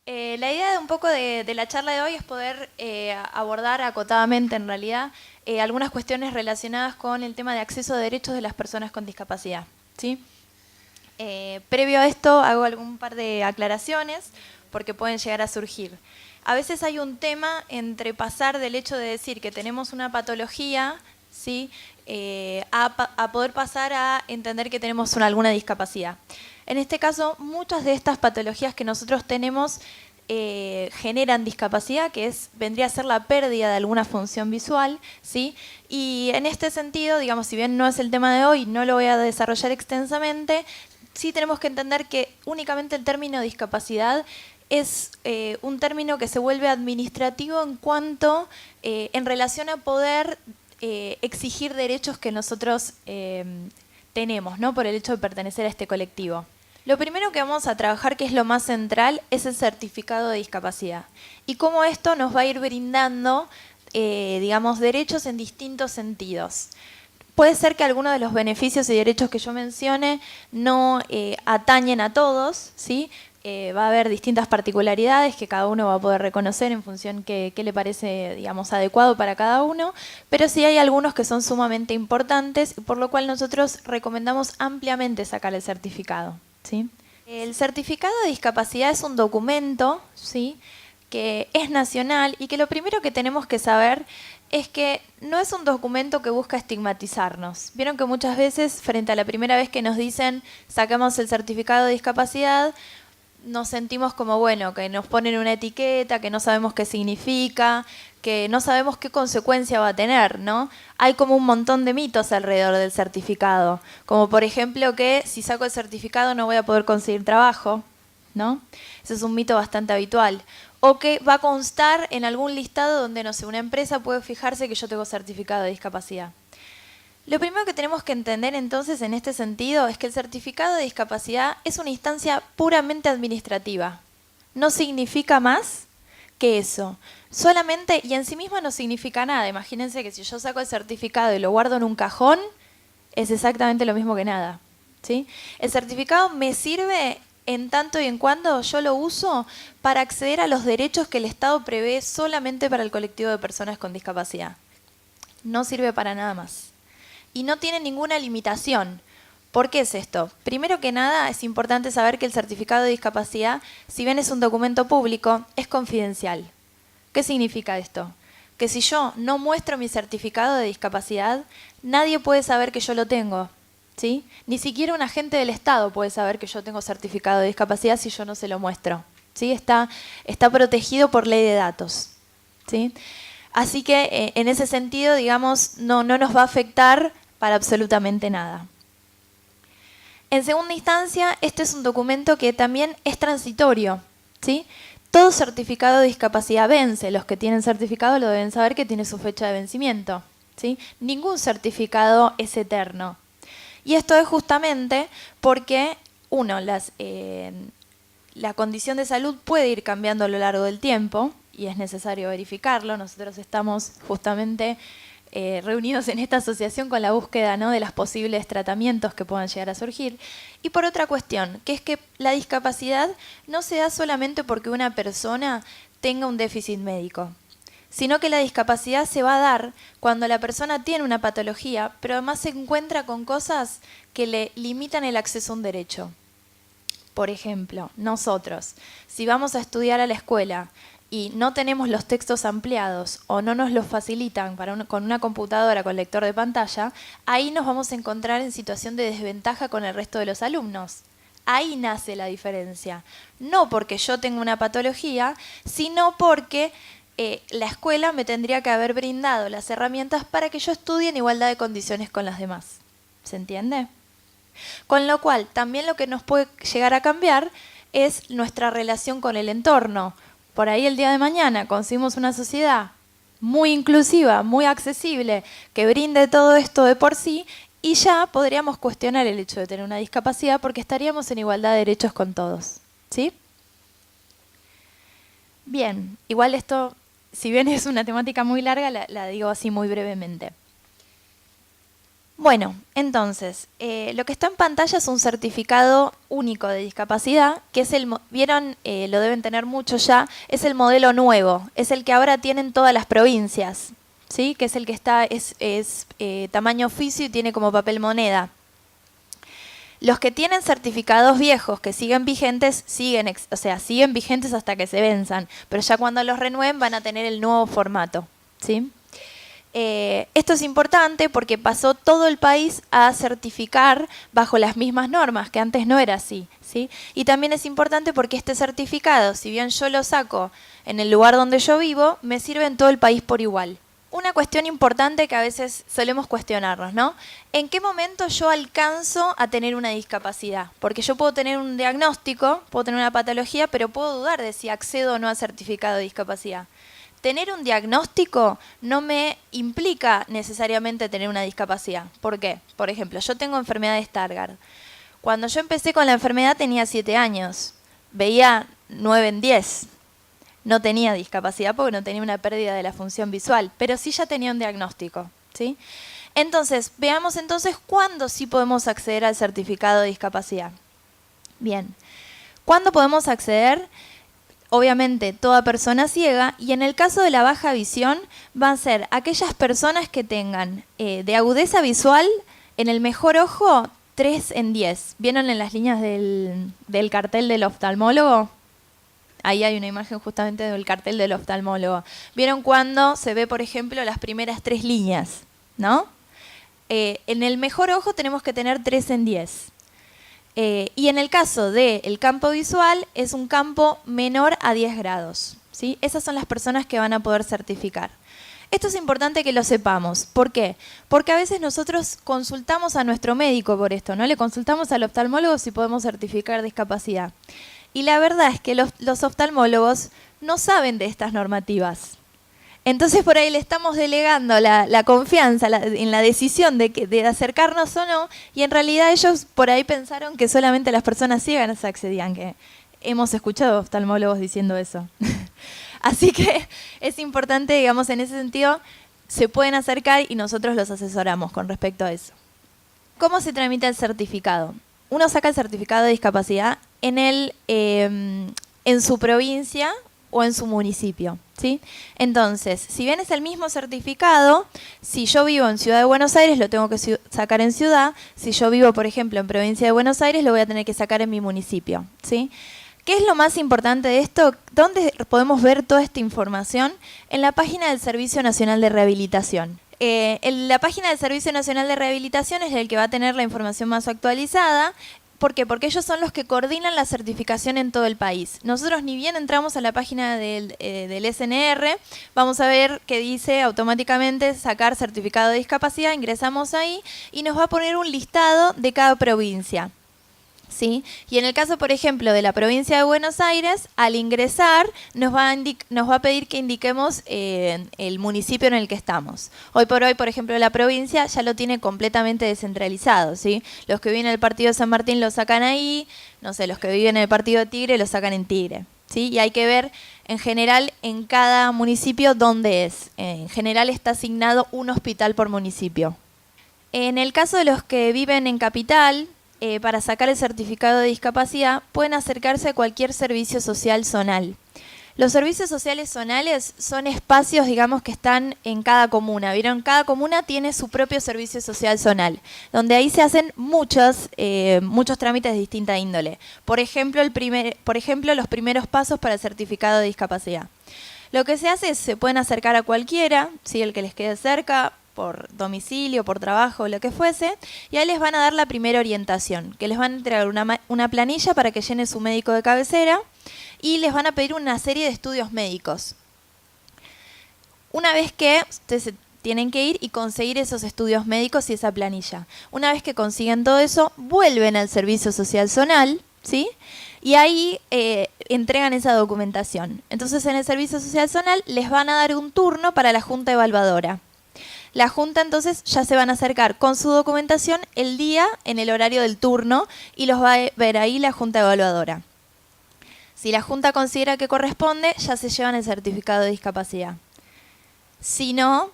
La idea de un poco de la charla de hoy es poder abordar acotadamente, en realidad, algunas cuestiones relacionadas con el tema de acceso a derechos de las personas con discapacidad, ¿sí? Previo a esto hago algún par de aclaraciones porque pueden llegar a surgir. A veces hay un tema entre pasar del hecho de decir que tenemos una patología, ¿sí? A poder pasar a entender que tenemos alguna discapacidad. En este caso, muchas de estas patologías que nosotros tenemos generan discapacidad, que vendría a ser la pérdida de alguna función visual, ¿sí? Y en este sentido, digamos, si bien no es el tema de hoy, no lo voy a desarrollar extensamente, sí tenemos que entender que únicamente el término discapacidad es un término que se vuelve administrativo en cuanto, en relación a poder exigir derechos que nosotros tenemos, ¿no? Por el hecho de pertenecer a este colectivo. Lo primero que vamos a trabajar, que es lo más central, es el certificado de discapacidad. Y cómo esto nos va a ir brindando, digamos, derechos en distintos sentidos. Puede ser que algunos de los beneficios y derechos que yo mencione no atañen a todos, ¿sí? Va a haber distintas particularidades que cada uno va a poder reconocer en función qué le parece, digamos, adecuado para cada uno, pero sí hay algunos que son sumamente importantes, por lo cual nosotros recomendamos ampliamente sacar el certificado, ¿sí? El certificado de discapacidad es un documento, ¿sí?, que es nacional y que lo primero que tenemos que saber es que no es un documento que busca estigmatizarnos. Vieron que muchas veces, frente a la primera vez que nos dicen sacamos el certificado de discapacidad, nos sentimos como, bueno, que nos ponen una etiqueta, que no sabemos qué significa, que no sabemos qué consecuencia va a tener, ¿no? Hay como un montón de mitos alrededor del certificado, como por ejemplo que si saco el certificado no voy a poder conseguir trabajo, ¿no? Ese es un mito bastante habitual. O que va a constar en algún listado donde, no sé, una empresa puede fijarse que yo tengo certificado de discapacidad. Lo primero que tenemos que entender entonces en este sentido es que el certificado de discapacidad es una instancia puramente administrativa. No significa más que eso. Solamente, y en sí misma no significa nada. Imagínense que si yo saco el certificado y lo guardo en un cajón, es exactamente lo mismo que nada, ¿sí? El certificado me sirve en tanto y en cuando yo lo uso para acceder a los derechos que el Estado prevé solamente para el colectivo de personas con discapacidad. No sirve para nada más. Y no tiene ninguna limitación. ¿Por qué es esto? Primero que nada, es importante saber que el certificado de discapacidad, si bien es un documento público, es confidencial. ¿Qué significa esto? Que si yo no muestro mi certificado de discapacidad, nadie puede saber que yo lo tengo, ¿sí? Ni siquiera un agente del Estado puede saber que yo tengo certificado de discapacidad si yo no se lo muestro, ¿sí? Está protegido por ley de datos, ¿sí? Así que en ese sentido, digamos, no nos va a afectar para absolutamente nada. En segunda instancia, este es un documento que también es transitorio, ¿sí? Todo certificado de discapacidad vence. Los que tienen certificado lo deben saber que tiene su fecha de vencimiento, ¿sí? Ningún certificado es eterno. Y esto es justamente porque, uno, la condición de salud puede ir cambiando a lo largo del tiempo y es necesario verificarlo. Nosotros estamos justamente reunidos en esta asociación con la búsqueda, ¿no?, de los posibles tratamientos que puedan llegar a surgir. Y por otra cuestión, que es que la discapacidad no se da solamente porque una persona tenga un déficit médico, sino que la discapacidad se va a dar cuando la persona tiene una patología, pero además se encuentra con cosas que le limitan el acceso a un derecho. Por ejemplo, nosotros, si vamos a estudiar a la escuela y no tenemos los textos ampliados o no nos los facilitan con una computadora con lector de pantalla, ahí nos vamos a encontrar en situación de desventaja con el resto de los alumnos. Ahí nace la diferencia. No porque yo tenga una patología, sino porque la escuela me tendría que haber brindado las herramientas para que yo estudie en igualdad de condiciones con las demás. ¿Se entiende? Con lo cual, también lo que nos puede llegar a cambiar es nuestra relación con el entorno. Por ahí el día de mañana conseguimos una sociedad muy inclusiva, muy accesible, que brinde todo esto de por sí, y ya podríamos cuestionar el hecho de tener una discapacidad porque estaríamos en igualdad de derechos con todos, ¿sí? Bien, igual esto, si bien es una temática muy larga, la digo así muy brevemente. Bueno, entonces, lo que está en pantalla es un certificado único de discapacidad, que es vieron, lo deben tener mucho ya, es el modelo nuevo, es el que ahora tienen todas las provincias, ¿sí? Que es el que está, es tamaño oficio y tiene como papel moneda. Los que tienen certificados viejos que siguen vigentes, siguen vigentes hasta que se venzan, pero ya cuando los renueven van a tener el nuevo formato, ¿sí? Esto es importante porque pasó todo el país a certificar bajo las mismas normas, que antes no era así, ¿sí? Y también es importante porque este certificado, si bien yo lo saco en el lugar donde yo vivo, me sirve en todo el país por igual. Una cuestión importante que a veces solemos cuestionarnos, ¿no? ¿En qué momento yo alcanzo a tener una discapacidad? Porque yo puedo tener un diagnóstico, puedo tener una patología, pero puedo dudar de si accedo o no a certificado de discapacidad. Tener un diagnóstico no me implica necesariamente tener una discapacidad. ¿Por qué? Por ejemplo, yo tengo enfermedad de Stargardt. Cuando yo empecé con la enfermedad tenía 7 años. Veía 9 en 10. No tenía discapacidad porque no tenía una pérdida de la función visual, pero sí ya tenía un diagnóstico, ¿sí? Entonces, veamos entonces cuándo sí podemos acceder al certificado de discapacidad. Bien, ¿cuándo podemos acceder? Obviamente, toda persona ciega, y en el caso de la baja visión, van a ser aquellas personas que tengan de agudeza visual, en el mejor ojo, 3 en 10. ¿Vieron en las líneas del cartel del oftalmólogo? Ahí hay una imagen justamente del cartel del oftalmólogo. ¿Vieron cuando se ve, por ejemplo, las primeras 3 líneas? ¿No? En el mejor ojo tenemos que tener 3 en 10. Y en el caso del campo visual es un campo menor a 10 grados. ¿Sí? Esas son las personas que van a poder certificar. Esto es importante que lo sepamos. ¿Por qué? Porque a veces nosotros consultamos a nuestro médico por esto, ¿no? Le consultamos al oftalmólogo si podemos certificar discapacidad. Y la verdad es que los oftalmólogos no saben de estas normativas. Entonces por ahí le estamos delegando la confianza en la decisión de acercarnos o no, y en realidad ellos por ahí pensaron que solamente las personas ciegas accedían, que hemos escuchado oftalmólogos diciendo eso. Así que es importante, digamos, en ese sentido, se pueden acercar y nosotros los asesoramos con respecto a eso. ¿Cómo se tramita el certificado? Uno saca el certificado de discapacidad en su provincia o en su municipio, ¿sí? Entonces, si bien es el mismo certificado, si yo vivo en Ciudad de Buenos Aires, lo tengo que sacar en ciudad. Si yo vivo, por ejemplo, en Provincia de Buenos Aires, lo voy a tener que sacar en mi municipio, ¿sí? ¿Qué es lo más importante de esto? ¿Dónde podemos ver toda esta información? En la página del Servicio Nacional de Rehabilitación. La página del Servicio Nacional de Rehabilitación es el que va a tener la información más actualizada. ¿Por qué? Porque ellos son los que coordinan la certificación en todo el país. Nosotros ni bien entramos a la página del SNR, vamos a ver que dice automáticamente sacar certificado de discapacidad, ingresamos ahí y nos va a poner un listado de cada provincia. ¿Sí? Y en el caso, por ejemplo, de la provincia de Buenos Aires, al ingresar nos va a pedir que indiquemos el municipio en el que estamos. Hoy por hoy, por ejemplo, la provincia ya lo tiene completamente descentralizado, ¿sí? Los que viven en el partido de San Martín lo sacan ahí, no sé, los que viven en el partido de Tigre lo sacan en Tigre, ¿sí? Y hay que ver en general en cada municipio dónde es. En general está asignado un hospital por municipio. En el caso de los que viven en capital, para sacar el certificado de discapacidad, pueden acercarse a cualquier servicio social zonal. Los servicios sociales zonales son espacios, digamos, que están en cada comuna. ¿Vieron? Cada comuna tiene su propio servicio social zonal, donde ahí se hacen muchos trámites de distinta índole. Por ejemplo, los primeros pasos para el certificado de discapacidad. Lo que se hace es, se pueden acercar a cualquiera, ¿sí? El que les quede cerca, por domicilio, por trabajo, lo que fuese, y ahí les van a dar la primera orientación, que les van a entregar una planilla para que llene su médico de cabecera y les van a pedir una serie de estudios médicos. Una vez que ustedes tienen que ir y conseguir esos estudios médicos y esa planilla. Una vez que consiguen todo eso, vuelven al servicio social zonal, ¿sí? Y ahí entregan esa documentación. Entonces en el servicio social zonal les van a dar un turno para la junta evaluadora. La junta entonces ya se van a acercar con su documentación el día en el horario del turno y los va a ver ahí la junta evaluadora. Si la junta considera que corresponde, ya se llevan el certificado de discapacidad. Si no,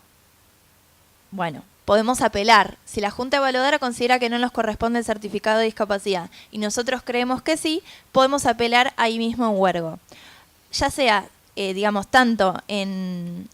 bueno, podemos apelar. Si la Junta Evaluadora considera que no nos corresponde el certificado de discapacidad y nosotros creemos que sí, podemos apelar ahí mismo en Huergo. Ya sea, digamos, tanto en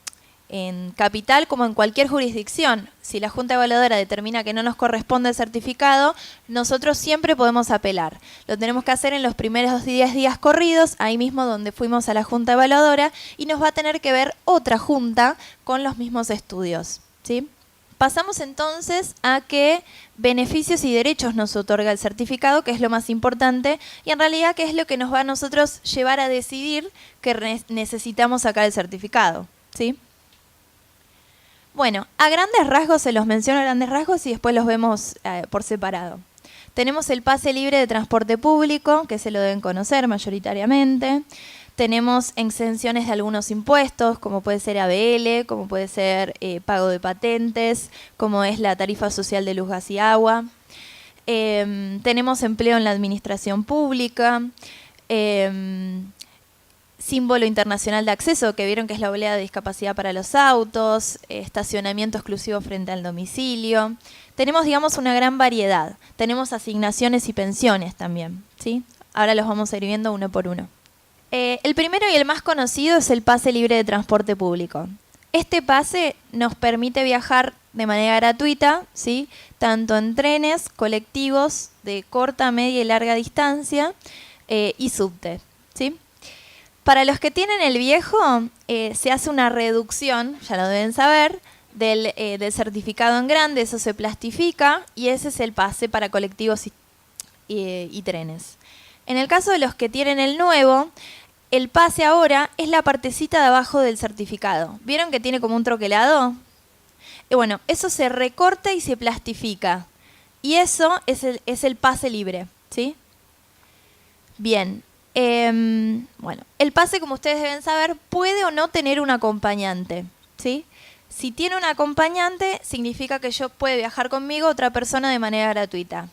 Capital como en cualquier jurisdicción. Si la Junta Evaluadora determina que no nos corresponde el certificado, nosotros siempre podemos apelar. Lo tenemos que hacer en los primeros 10 días corridos, ahí mismo donde fuimos a la Junta Evaluadora, y nos va a tener que ver otra junta con los mismos estudios, ¿sí? Pasamos entonces a qué beneficios y derechos nos otorga el certificado, que es lo más importante, y en realidad qué es lo que nos va a nosotros llevar a decidir que necesitamos sacar el certificado, ¿sí? Bueno, a grandes rasgos se los menciono a grandes rasgos y después los vemos por separado. Tenemos el pase libre de transporte público, que se lo deben conocer mayoritariamente. Tenemos exenciones de algunos impuestos, como puede ser ABL, como puede ser pago de patentes, como es la tarifa social de luz, gas y agua. Tenemos empleo en la administración pública. Símbolo internacional de acceso, que vieron que es la oblea de discapacidad para los autos, estacionamiento exclusivo frente al domicilio. Tenemos, digamos, una gran variedad. Tenemos asignaciones y pensiones también, ¿sí? Ahora los vamos a ir viendo uno por uno. El primero y el más conocido es el pase libre de transporte público. Este pase nos permite viajar de manera gratuita, ¿sí? Tanto en trenes, colectivos de corta, media y larga distancia y subte, ¿sí? Para los que tienen el viejo, se hace una reducción, ya lo deben saber, del certificado en grande, eso se plastifica y ese es el pase para colectivos y trenes. En el caso de los que tienen el nuevo, el pase ahora es la partecita de abajo del certificado. ¿Vieron que tiene como un troquelado? Bueno, eso se recorta y se plastifica. Y eso es el pase libre, ¿sí? Bien. Bueno, el pase, como ustedes deben saber, puede o no tener un acompañante, ¿sí? Si tiene un acompañante, significa que yo puede viajar conmigo otra persona de manera gratuita.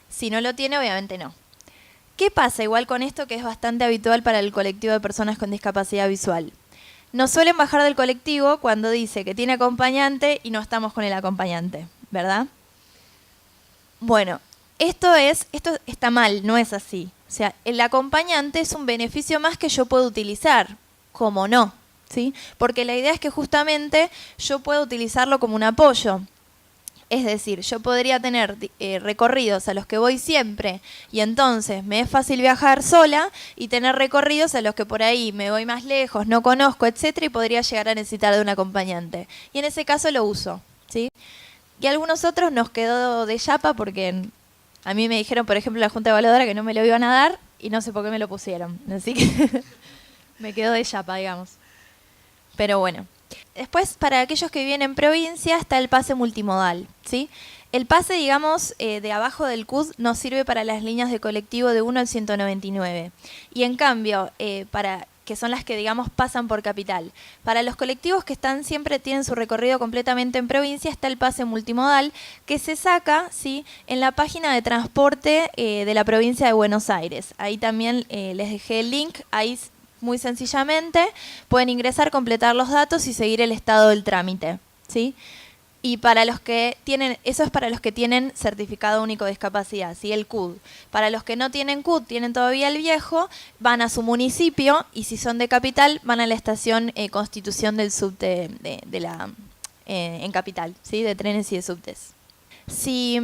Si no lo tiene, obviamente no. ¿Qué pasa igual con esto que es bastante habitual para el colectivo de personas con discapacidad visual? Nos suelen bajar del colectivo cuando dice que tiene acompañante y no estamos con el acompañante, ¿verdad? Bueno, esto está mal, no es así. O sea, el acompañante es un beneficio más que yo puedo utilizar, como no, ¿sí? Porque la idea es que justamente yo puedo utilizarlo como un apoyo. Es decir, yo podría tener recorridos a los que voy siempre y entonces me es fácil viajar sola y tener recorridos a los que por ahí me voy más lejos, no conozco, etcétera, y podría llegar a necesitar de un acompañante. Y en ese caso lo uso, ¿sí? Y algunos otros nos quedó de chapa porque a mí me dijeron, por ejemplo, la Junta Evaluadora que no me lo iban a dar y no sé por qué me lo pusieron. Así que me quedó de chapa, digamos. Pero bueno. Después, para aquellos que viven en provincia, está el pase multimodal, ¿sí? El pase, digamos, de abajo del CUD nos sirve para las líneas de colectivo de 1 al 199. Y en cambio, que son las que, digamos, pasan por capital. Para los colectivos que están siempre tienen su recorrido completamente en provincia, está el pase multimodal, que se saca, ¿sí?, en la página de transporte de la provincia de Buenos Aires. Ahí también les dejé el link, ahí muy sencillamente pueden ingresar, completar los datos y seguir el estado del trámite, ¿sí? Y para los que tienen, eso es para los que tienen certificado único de discapacidad, ¿sí? El CUD. Para los que no tienen CUD, tienen todavía el viejo, van a su municipio y si son de capital, van a la estación Constitución del subte en capital, ¿sí? De trenes y de subtes. Si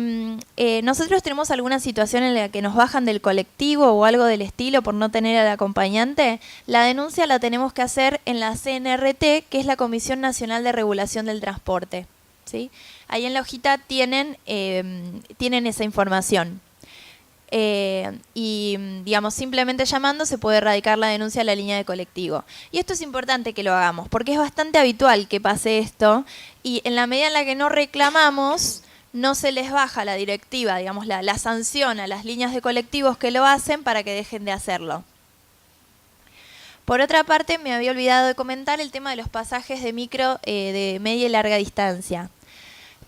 nosotros tenemos alguna situación en la que nos bajan del colectivo o algo del estilo por no tener al acompañante, la denuncia la tenemos que hacer en la CNRT, que es la Comisión Nacional de Regulación del Transporte, ¿sí? Ahí en la hojita tienen esa información. Y digamos, simplemente llamando se puede erradicar la denuncia a la línea de colectivo. Y esto es importante que lo hagamos, porque es bastante habitual que pase esto, y en la medida en la que no reclamamos, no se les baja la directiva, digamos, la sanción a las líneas de colectivos que lo hacen para que dejen de hacerlo. Por otra parte, me había olvidado de comentar el tema de los pasajes de micro de media y larga distancia.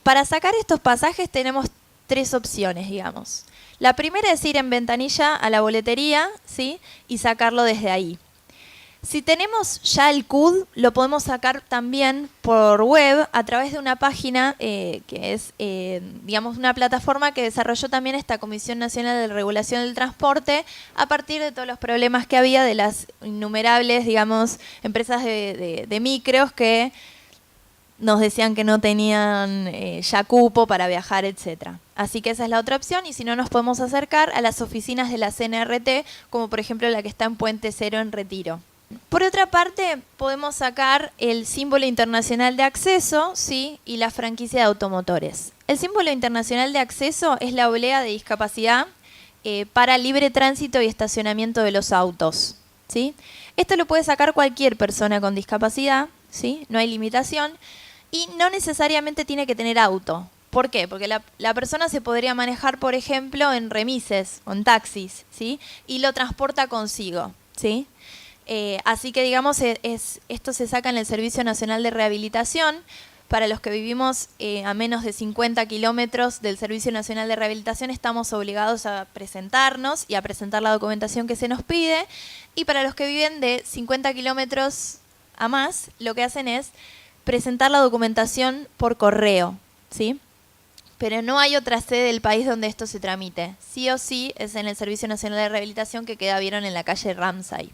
Para sacar estos pasajes tenemos 3 opciones, digamos. La primera es ir en ventanilla a la boletería, ¿sí?, y sacarlo desde ahí. Si tenemos ya el CUD, lo podemos sacar también por web a través de una página que es, digamos, una plataforma que desarrolló también esta Comisión Nacional de Regulación del Transporte a partir de todos los problemas que había de las innumerables, digamos, empresas de micros que nos decían que no tenían ya cupo para viajar, etcétera. Así que esa es la otra opción, y si no, nos podemos acercar a las oficinas de la CNRT, como por ejemplo la que está en Puente Cero en Retiro. Por otra parte, podemos sacar el símbolo internacional de acceso, ¿sí? Y la franquicia de automotores. El símbolo internacional de acceso es la oblea de discapacidad para libre tránsito y estacionamiento de los autos, ¿sí? Esto lo puede sacar cualquier persona con discapacidad, ¿sí? No hay limitación, y no necesariamente tiene que tener auto. ¿Por qué? Porque la persona se podría manejar, por ejemplo, en remises o en taxis, ¿sí? Y lo transporta consigo, ¿sí? Así que, digamos, esto se saca en el Servicio Nacional de Rehabilitación. Para los que vivimos a menos de 50 kilómetros del Servicio Nacional de Rehabilitación, estamos obligados a presentarnos y a presentar la documentación que se nos pide. Y para los que viven de 50 kilómetros a más, lo que hacen es presentar la documentación por correo, ¿sí? Pero no hay otra sede del país donde esto se tramite. Sí o sí es en el Servicio Nacional de Rehabilitación, que queda, vieron, en la calle Ramsay,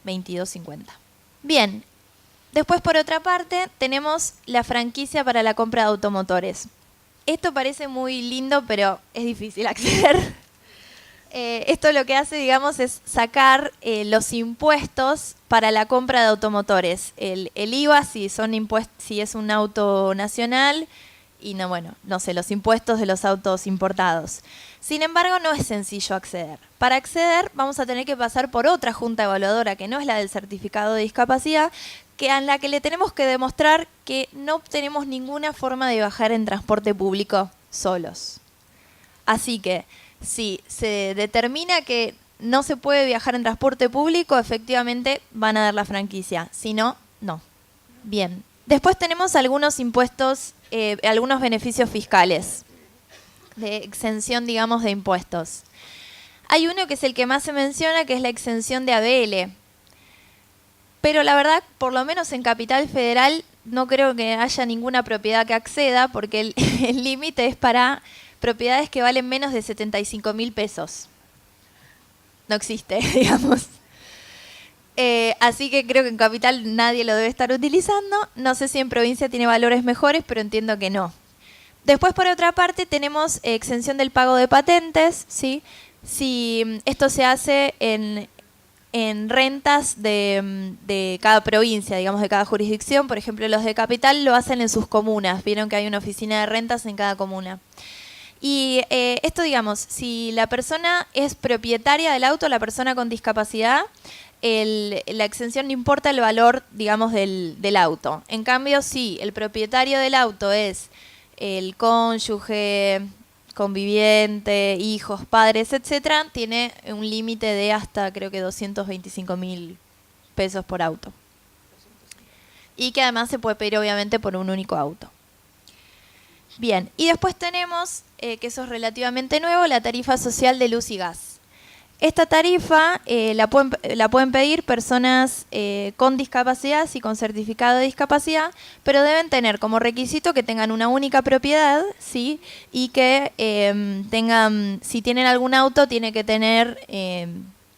2250. Bien, después, por otra parte, tenemos la franquicia para la compra de automotores. Esto parece muy lindo, pero es difícil acceder. Esto lo que hace, digamos, es sacar los impuestos para la compra de automotores. El IVA, si es un auto nacional, y no, bueno, no sé, los impuestos de los autos importados. Sin embargo, no es sencillo acceder. Para acceder vamos a tener que pasar por otra junta evaluadora, que no es la del certificado de discapacidad, en la que le tenemos que demostrar que no obtenemos ninguna forma de viajar en transporte público solos. Así que, si se determina que no se puede viajar en transporte público, efectivamente van a dar la franquicia. Si no, no. Bien. Después tenemos algunos impuestos, algunos beneficios fiscales de exención, digamos, de impuestos. Hay uno que es el que más se menciona, que es la exención de ABL. Pero la verdad, por lo menos en Capital Federal, no creo que haya ninguna propiedad que acceda, porque el límite es para propiedades que valen menos de 75.000 pesos. No existe, digamos. Así que creo que en Capital nadie lo debe estar utilizando. No sé si en provincia tiene valores mejores, pero entiendo que no. Después, por otra parte, tenemos exención del pago de patentes, ¿sí? Si esto se hace en rentas de cada provincia, digamos, de cada jurisdicción. Por ejemplo, los de Capital lo hacen en sus comunas. Vieron que hay una oficina de rentas en cada comuna. Y esto, digamos, si la persona es propietaria del auto, la persona con discapacidad, la exención no importa el valor, digamos, del auto. En cambio, si el propietario del auto es el cónyuge, conviviente, hijos, padres, etcétera, tiene un límite de hasta, creo que 225.000 pesos por auto. Y que además se puede pedir, obviamente, por un único auto. Bien, y después tenemos, que eso es relativamente nuevo, la tarifa social de luz y gas. Esta tarifa la pueden pedir personas con discapacidad y con certificado de discapacidad, pero deben tener como requisito que tengan una única propiedad, ¿sí? Y que tengan, si tienen algún auto, tiene que tener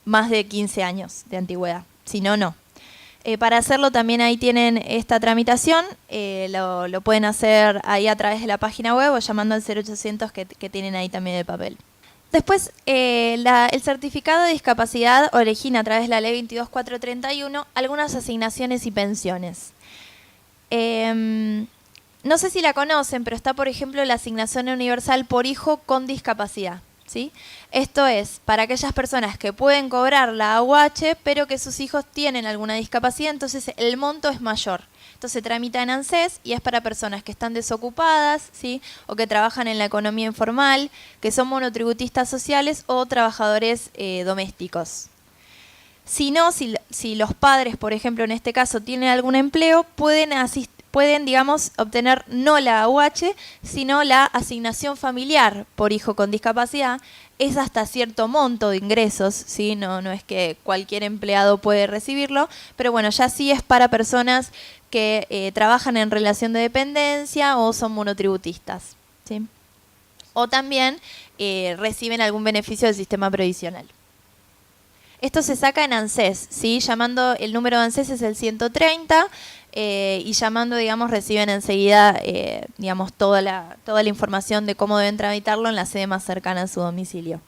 más de 15 años de antigüedad. Si no, no. Para hacerlo también ahí tienen esta tramitación, lo pueden hacer ahí a través de la página web o llamando al 0800 que tienen ahí también el papel. Después, el certificado de discapacidad origina a través de la ley 22431 algunas asignaciones y pensiones. No sé si la conocen, pero está, por ejemplo, la asignación universal por hijo con discapacidad, ¿sí? Esto es para aquellas personas que pueden cobrar la AUH, pero que sus hijos tienen alguna discapacidad, entonces el monto es mayor. Esto se tramita en ANSES y es para personas que están desocupadas, ¿sí? O que trabajan en la economía informal, que son monotributistas sociales o trabajadores domésticos. Si no, si los padres, por ejemplo, en este caso, tienen algún empleo, pueden pueden, digamos, obtener no la AUH, sino la asignación familiar por hijo con discapacidad. Es hasta cierto monto de ingresos, ¿sí? No es que cualquier empleado puede recibirlo, pero bueno, ya sí es para personas que trabajan en relación de dependencia o son monotributistas, ¿sí? O también reciben algún beneficio del sistema previsional. Esto se saca en ANSES, ¿sí? Llamando, el número de ANSES es el 130 y llamando, digamos, reciben enseguida, digamos, toda la información de cómo deben tramitarlo en la sede más cercana a su domicilio.